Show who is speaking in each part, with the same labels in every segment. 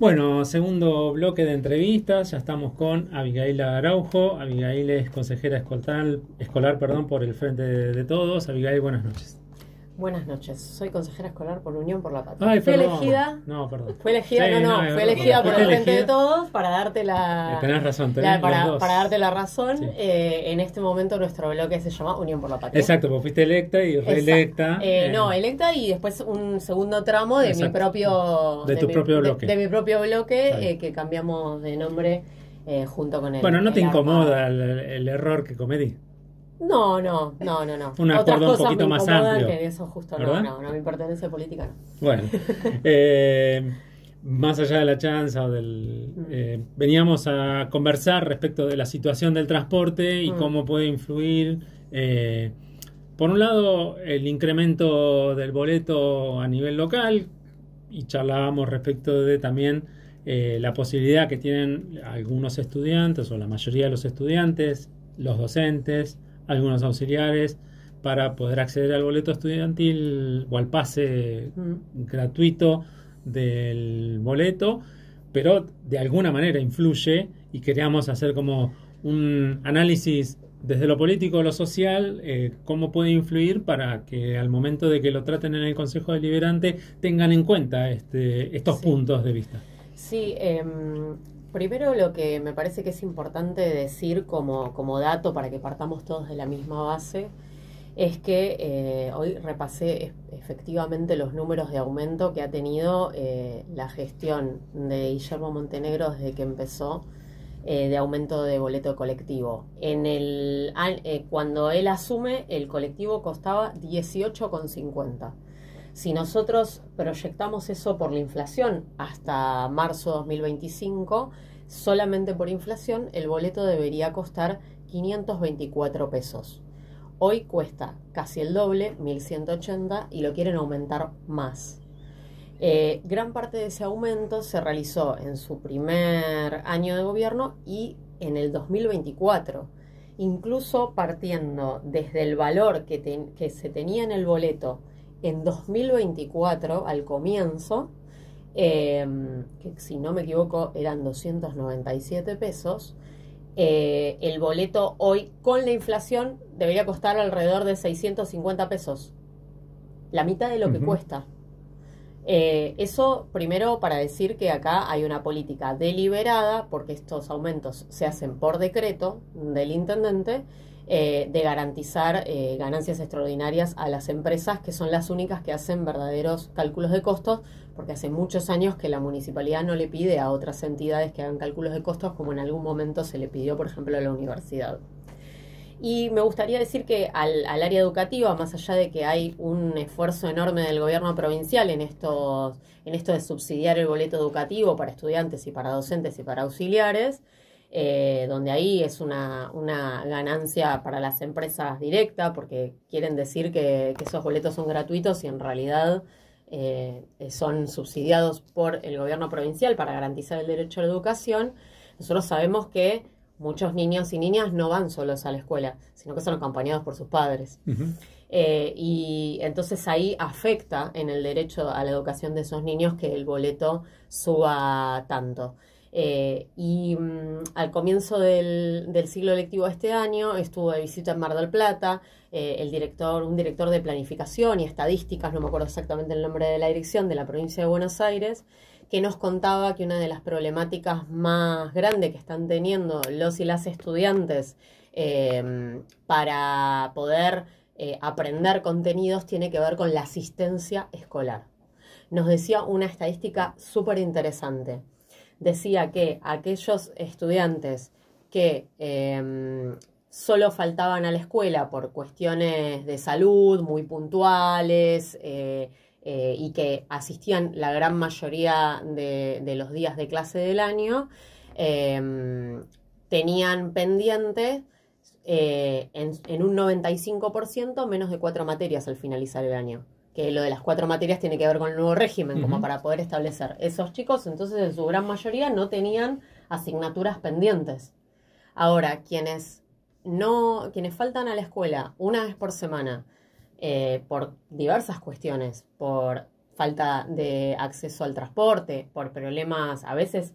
Speaker 1: Bueno, segundo bloque de entrevistas, ya estamos con Abigail Araujo. Abigail es consejera escolar, perdón, por el Frente de Todos. Abigail, buenas noches.
Speaker 2: Buenas noches, soy consejera escolar por Unión por la Patria.
Speaker 1: Ay,
Speaker 2: Fui
Speaker 1: perdón.
Speaker 2: elegida.
Speaker 1: No, perdón.
Speaker 2: Fui elegida,
Speaker 1: Sí,
Speaker 2: fui elegida por el Frente de
Speaker 1: elegida.
Speaker 2: Todos para darte la.
Speaker 1: Tenés razón,
Speaker 2: para darte la razón.
Speaker 1: Sí.
Speaker 2: En este momento nuestro bloque se llama Unión por la Patria.
Speaker 1: Exacto, porque fuiste electa y reelecta.
Speaker 2: No, electa y después un segundo tramo de
Speaker 1: Exacto.
Speaker 2: mi propio.
Speaker 1: De tu propio bloque.
Speaker 2: De mi propio bloque, que cambiamos de nombre junto con él.
Speaker 1: Bueno, ¿no te incomoda el error que cometí?
Speaker 2: No.
Speaker 1: Un
Speaker 2: Otras
Speaker 1: acuerdo un
Speaker 2: cosas
Speaker 1: poquito
Speaker 2: me
Speaker 1: más
Speaker 2: incomodan,
Speaker 1: amplio.
Speaker 2: que eso justo
Speaker 1: ¿verdad?
Speaker 2: no me pertenece política, no.
Speaker 1: Bueno, más allá de la chanza o veníamos a conversar respecto de la situación del transporte y cómo puede influir, por un lado, el incremento del boleto a nivel local, y charlábamos respecto de también la posibilidad que tienen algunos estudiantes o la mayoría de los estudiantes, los docentes, algunos auxiliares, para poder acceder al boleto estudiantil o al pase gratuito del boleto, pero de alguna manera influye, y queríamos hacer como un análisis desde lo político o lo social, cómo puede influir para que al momento de que lo traten en el Consejo Deliberante tengan en cuenta estos puntos de vista.
Speaker 2: Sí, primero lo que me parece que es importante decir como dato para que partamos todos de la misma base es que hoy repasé efectivamente los números de aumento que ha tenido la gestión de Guillermo Montenegro desde que empezó de aumento de boleto colectivo. Cuando él asume, el colectivo costaba 18,50. Si nosotros proyectamos eso por la inflación hasta marzo 2025, solamente por inflación el boleto debería costar 524 pesos. Hoy cuesta casi el doble, 1.180, y lo quieren aumentar más. Gran parte de ese aumento se realizó en su primer año de gobierno y en el 2024. Incluso partiendo desde el valor que se tenía en el boleto en 2024, al comienzo, que si no me equivoco eran 297 pesos, el boleto hoy con la inflación debería costar alrededor de 650 pesos, la mitad de lo que cuesta. Eso primero para decir que acá hay una política deliberada, porque estos aumentos se hacen por decreto del intendente, de garantizar ganancias extraordinarias a las empresas, que son las únicas que hacen verdaderos cálculos de costos, porque hace muchos años que la municipalidad no le pide a otras entidades que hagan cálculos de costos, como en algún momento se le pidió, por ejemplo, a la universidad. Y me gustaría decir que al área educativa, más allá de que hay un esfuerzo enorme del gobierno provincial en esto de subsidiar el boleto educativo para estudiantes y para docentes y para auxiliares, donde ahí es una ganancia para las empresas directa, porque quieren decir que esos boletos son gratuitos y en realidad son subsidiados por el gobierno provincial para garantizar el derecho a la educación. Nosotros sabemos que muchos niños y niñas no van solos a la escuela, sino que son acompañados por sus padres. Y entonces ahí afecta en el derecho a la educación de esos niños que el boleto suba tanto. Al comienzo del ciclo lectivo de este año estuvo de visita en Mar del Plata un director de planificación y estadísticas, no me acuerdo exactamente el nombre de la dirección, de la provincia de Buenos Aires, que nos contaba que una de las problemáticas más grandes que están teniendo los y las estudiantes para poder aprender contenidos tiene que ver con la asistencia escolar. Nos decía una estadística súper interesante. Decía que aquellos estudiantes que solo faltaban a la escuela por cuestiones de salud muy puntuales y que asistían la gran mayoría de los días de clase del año, tenían pendiente en un 95% menos de 4 materias al finalizar el año. Que lo de las 4 materias tiene que ver con el nuevo régimen, como para poder establecer. Esos chicos, entonces, en su gran mayoría no tenían asignaturas pendientes. Ahora, quienes faltan a la escuela una vez por semana, por diversas cuestiones, por falta de acceso al transporte, por problemas a veces,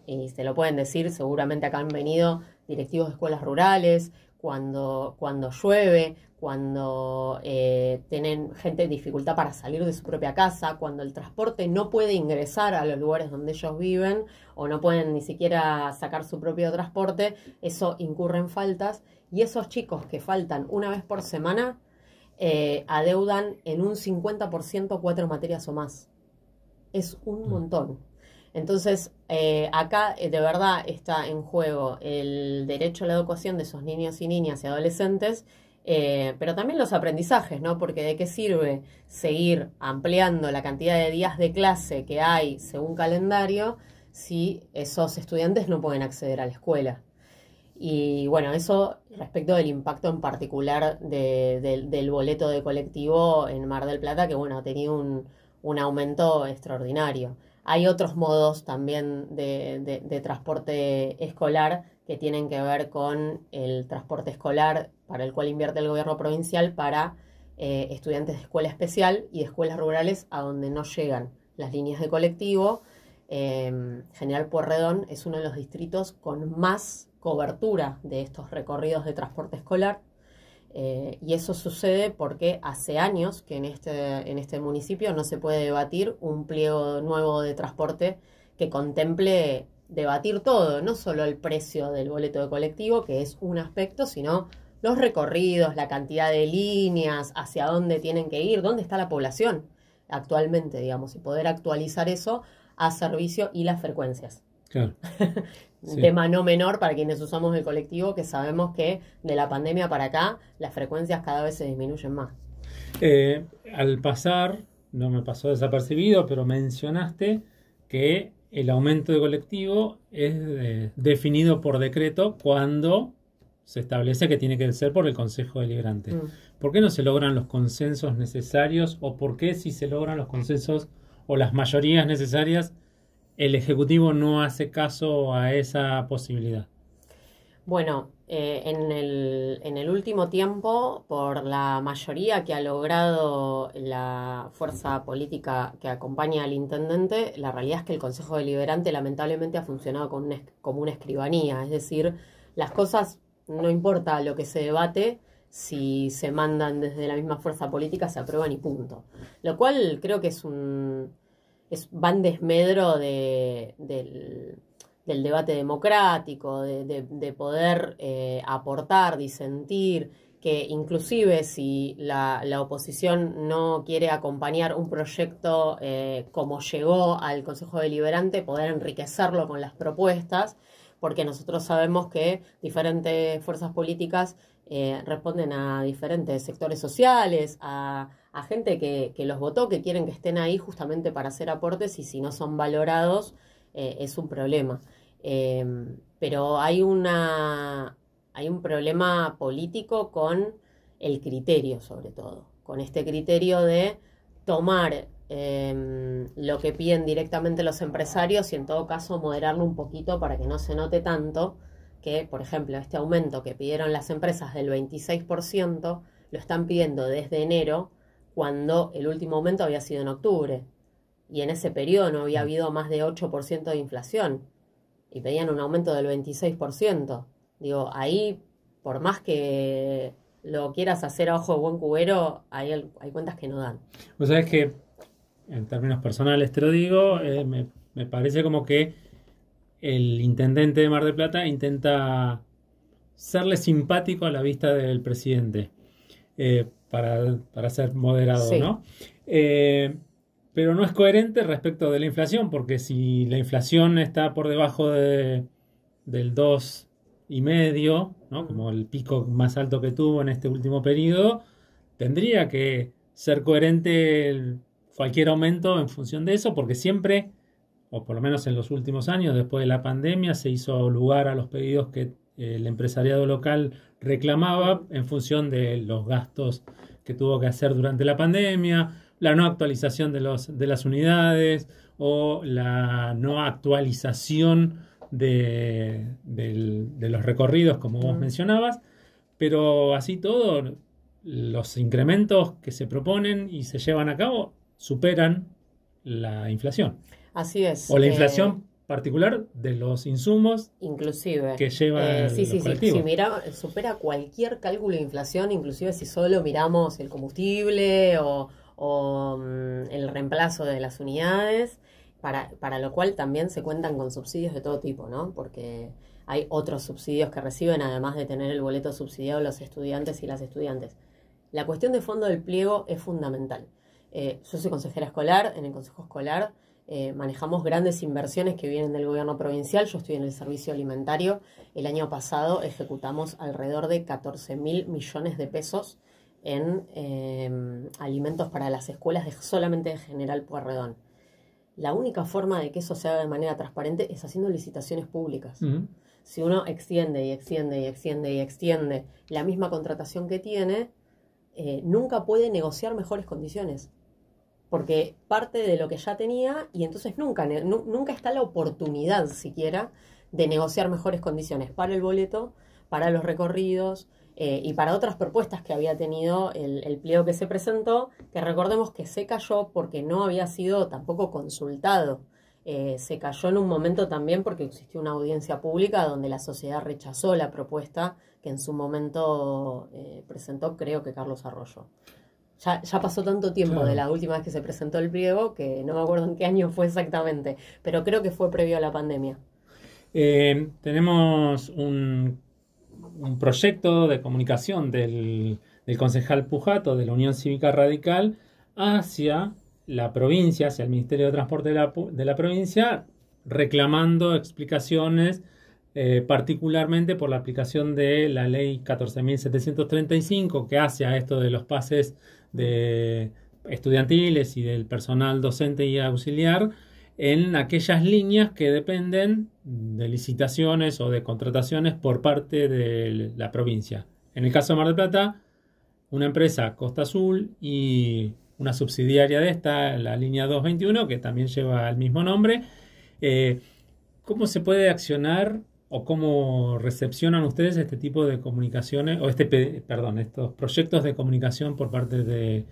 Speaker 2: y se lo pueden decir, seguramente acá han venido directivos de escuelas rurales, cuando llueve, cuando tienen gente en dificultad para salir de su propia casa, cuando el transporte no puede ingresar a los lugares donde ellos viven o no pueden ni siquiera sacar su propio transporte, eso incurre en faltas. Y esos chicos que faltan una vez por semana adeudan en un 50% 4 materias o más. Es un montón. Entonces, acá de verdad está en juego el derecho a la educación de esos niños y niñas y adolescentes, pero también los aprendizajes, ¿no? Porque ¿de qué sirve seguir ampliando la cantidad de días de clase que hay según calendario si esos estudiantes no pueden acceder a la escuela? Y bueno, eso respecto del impacto en particular del boleto de colectivo en Mar del Plata, que bueno, ha tenido un aumento extraordinario. Hay otros modos también de transporte escolar que tienen que ver con el transporte escolar para el cual invierte el gobierno provincial para estudiantes de escuela especial y de escuelas rurales a donde no llegan las líneas de colectivo. General Pueyrredón es uno de los distritos con más cobertura de estos recorridos de transporte escolar. Y eso sucede porque hace años que en este municipio no se puede debatir un pliego nuevo de transporte que contemple debatir todo, no solo el precio del boleto de colectivo, que es un aspecto, sino los recorridos, la cantidad de líneas, hacia dónde tienen que ir, dónde está la población actualmente, digamos, y poder actualizar eso a servicio y las frecuencias.
Speaker 1: Claro.
Speaker 2: Un
Speaker 1: Sí.
Speaker 2: tema no menor para quienes usamos el colectivo, que sabemos que de la pandemia para acá las frecuencias cada vez se disminuyen más.
Speaker 1: Al pasar, no me pasó desapercibido, pero mencionaste que el aumento de colectivo es definido por decreto cuando se establece que tiene que ser por el Consejo Deliberante. ¿Por qué no se logran los consensos necesarios o por qué si se logran los consensos o las mayorías necesarias el Ejecutivo no hace caso a esa posibilidad?
Speaker 2: Bueno, en el último tiempo, por la mayoría que ha logrado la fuerza política que acompaña al intendente, la realidad es que el Consejo Deliberante lamentablemente ha funcionado como una escribanía, es decir, las cosas, no importa lo que se debate, si se mandan desde la misma fuerza política, se aprueban y punto. Lo cual creo que va en desmedro del debate democrático, de poder aportar, disentir, que inclusive si la oposición no quiere acompañar un proyecto como llegó al Consejo Deliberante, poder enriquecerlo con las propuestas, porque nosotros sabemos que diferentes fuerzas políticas responden a diferentes sectores sociales, a gente que los votó, que quieren que estén ahí justamente para hacer aportes, y si no son valorados es un problema. Pero hay un problema político con el criterio, sobre todo, con este criterio de tomar lo que piden directamente los empresarios y en todo caso moderarlo un poquito para que no se note tanto que, por ejemplo, este aumento que pidieron las empresas del 26% lo están pidiendo desde enero, cuando el último aumento había sido en octubre. Y en ese periodo no había habido más de 8% de inflación. Y pedían un aumento del 26%. Digo, ahí, por más que lo quieras hacer a ojo de buen cubero, hay cuentas que no dan.
Speaker 1: Vos sabés que, en términos personales te lo digo, me parece como que el intendente de Mar del Plata intenta serle simpático a la vista del presidente, para ser moderado, sí, ¿no? Pero no es coherente respecto de la inflación, porque si la inflación está por debajo del 2,5%, ¿no? Como el pico más alto que tuvo en este último periodo, tendría que ser coherente cualquier aumento en función de eso, porque siempre, o por lo menos en los últimos años, después de la pandemia, se hizo lugar a los pedidos que el empresariado local reclamaba en función de los gastos que tuvo que hacer durante la pandemia, la no actualización de las unidades o la no actualización de los recorridos, como vos mencionabas, pero así todo, los incrementos que se proponen y se llevan a cabo superan la inflación.
Speaker 2: Así es.
Speaker 1: O la inflación particular de los insumos
Speaker 2: inclusive
Speaker 1: que llevan
Speaker 2: sí,
Speaker 1: los colectivos.
Speaker 2: Si supera cualquier cálculo de inflación, inclusive si solo miramos el combustible o el reemplazo de las unidades, para lo cual también se cuentan con subsidios de todo tipo, ¿no? Porque hay otros subsidios que reciben, además de tener el boleto subsidiado, los estudiantes y las estudiantes. La cuestión de fondo del pliego es fundamental. Yo soy consejera escolar, en el consejo escolar manejamos grandes inversiones que vienen del gobierno provincial. Yo estoy en el servicio alimentario. El año pasado ejecutamos alrededor de 14.000 millones de pesos en alimentos para las escuelas solamente de General Pueyrredón. La única forma de que eso se haga de manera transparente es haciendo licitaciones públicas. Si uno extiende y extiende y extiende y extiende la misma contratación que tiene, nunca puede negociar mejores condiciones. Porque parte de lo que ya tenía, y entonces nunca está la oportunidad siquiera de negociar mejores condiciones para el boleto, para los recorridos y para otras propuestas que había tenido el pliego que se presentó, que recordemos que se cayó porque no había sido tampoco consultado. Se cayó en un momento también porque existió una audiencia pública donde la sociedad rechazó la propuesta que en su momento presentó, creo que Carlos Arroyo. Ya pasó tanto tiempo, claro, de la última vez que se presentó el pliego que no me acuerdo en qué año fue exactamente, pero creo que fue previo a la pandemia.
Speaker 1: Tenemos un proyecto de comunicación del concejal Pujato de la Unión Cívica Radical hacia la provincia, hacia el Ministerio de Transporte de la provincia, reclamando explicaciones, particularmente por la aplicación de la ley 14.735, que hace a esto de los pases de estudiantiles y del personal docente y auxiliar en aquellas líneas que dependen de licitaciones o de contrataciones por parte de la provincia. En el caso de Mar del Plata, una empresa Costa Azul y una subsidiaria de esta, la línea 221, que también lleva el mismo nombre. ¿Cómo se puede accionar o cómo recepcionan ustedes este tipo de comunicaciones, o estos proyectos de comunicación por parte de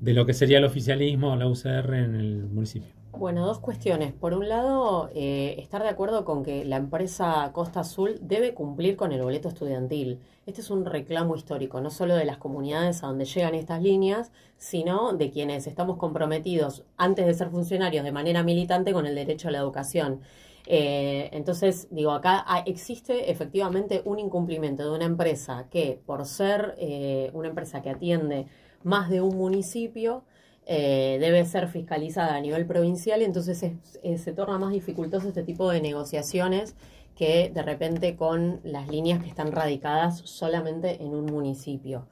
Speaker 1: lo que sería el oficialismo o la UCR en el municipio?
Speaker 2: Bueno, dos cuestiones. Por un lado, estar de acuerdo con que la empresa Costa Azul debe cumplir con el boleto estudiantil. Este es un reclamo histórico, no solo de las comunidades a donde llegan estas líneas, sino de quienes estamos comprometidos, antes de ser funcionarios, de manera militante con el derecho a la educación. Entonces, digo, acá existe efectivamente un incumplimiento de una empresa que, por ser una empresa que atiende más de un municipio, debe ser fiscalizada a nivel provincial, y entonces se torna más dificultoso este tipo de negociaciones que de repente con las líneas que están radicadas solamente en un municipio.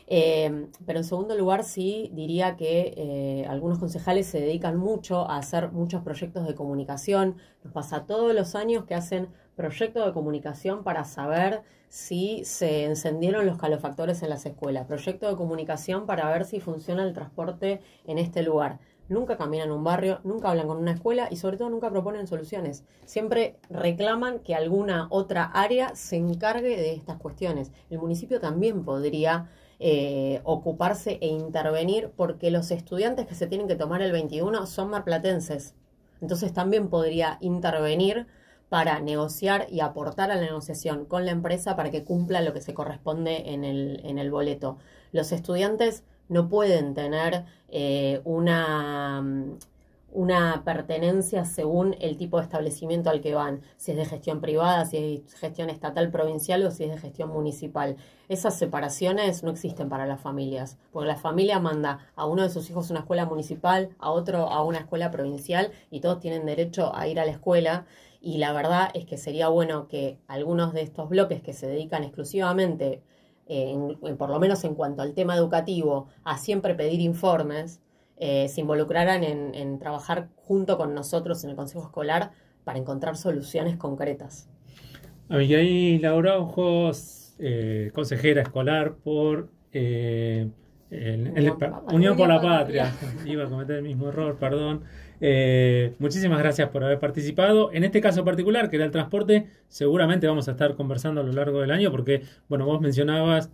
Speaker 2: Pero en segundo lugar, sí diría que algunos concejales se dedican mucho a hacer muchos proyectos de comunicación. Nos pasa todos los años que hacen proyectos de comunicación para saber si se encendieron los calefactores en las escuelas, proyecto de comunicación para ver si funciona el transporte en este lugar. Nunca caminan un barrio, nunca hablan con una escuela y sobre todo nunca proponen soluciones. Siempre reclaman que alguna otra área se encargue de estas cuestiones. El municipio también podría ocuparse e intervenir, porque los estudiantes que se tienen que tomar el 21 son marplatenses. Entonces también podría intervenir para negociar y aportar a la negociación con la empresa para que cumpla lo que se corresponde en el boleto. Los estudiantes no pueden tener una pertenencia según el tipo de establecimiento al que van, si es de gestión privada, si es gestión estatal, provincial o si es de gestión municipal. Esas separaciones no existen para las familias, porque la familia manda a uno de sus hijos a una escuela municipal, a otro a una escuela provincial, y todos tienen derecho a ir a la escuela. Y la verdad es que sería bueno que algunos de estos bloques que se dedican exclusivamente, por lo menos en cuanto al tema educativo, a siempre pedir informes, se involucraran en trabajar junto con nosotros en el Consejo Escolar para encontrar soluciones concretas.
Speaker 1: Abigail Laura Ojos, consejera escolar por Unión por la Patria. Iba a cometer el mismo error, perdón. Muchísimas gracias por haber participado. En este caso particular, que era el transporte, seguramente vamos a estar conversando a lo largo del año, porque, bueno, vos mencionabas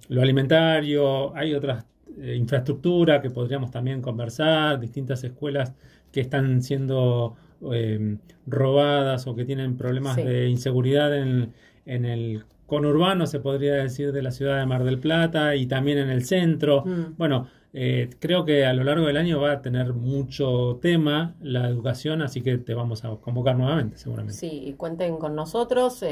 Speaker 1: lo alimentario, hay otras infraestructura que podríamos también conversar, distintas escuelas que están siendo robadas o que tienen problemas de inseguridad en el conurbano, se podría decir, de la ciudad de Mar del Plata y también en el centro. Bueno, creo que a lo largo del año va a tener mucho tema la educación, así que te vamos a convocar nuevamente, seguramente.
Speaker 2: Sí, y cuenten con nosotros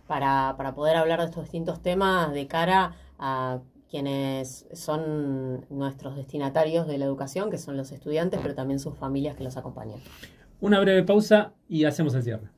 Speaker 2: para poder hablar de estos distintos temas de cara a quienes son nuestros destinatarios de la educación, que son los estudiantes, pero también sus familias que los acompañan.
Speaker 1: Una breve pausa y hacemos el cierre.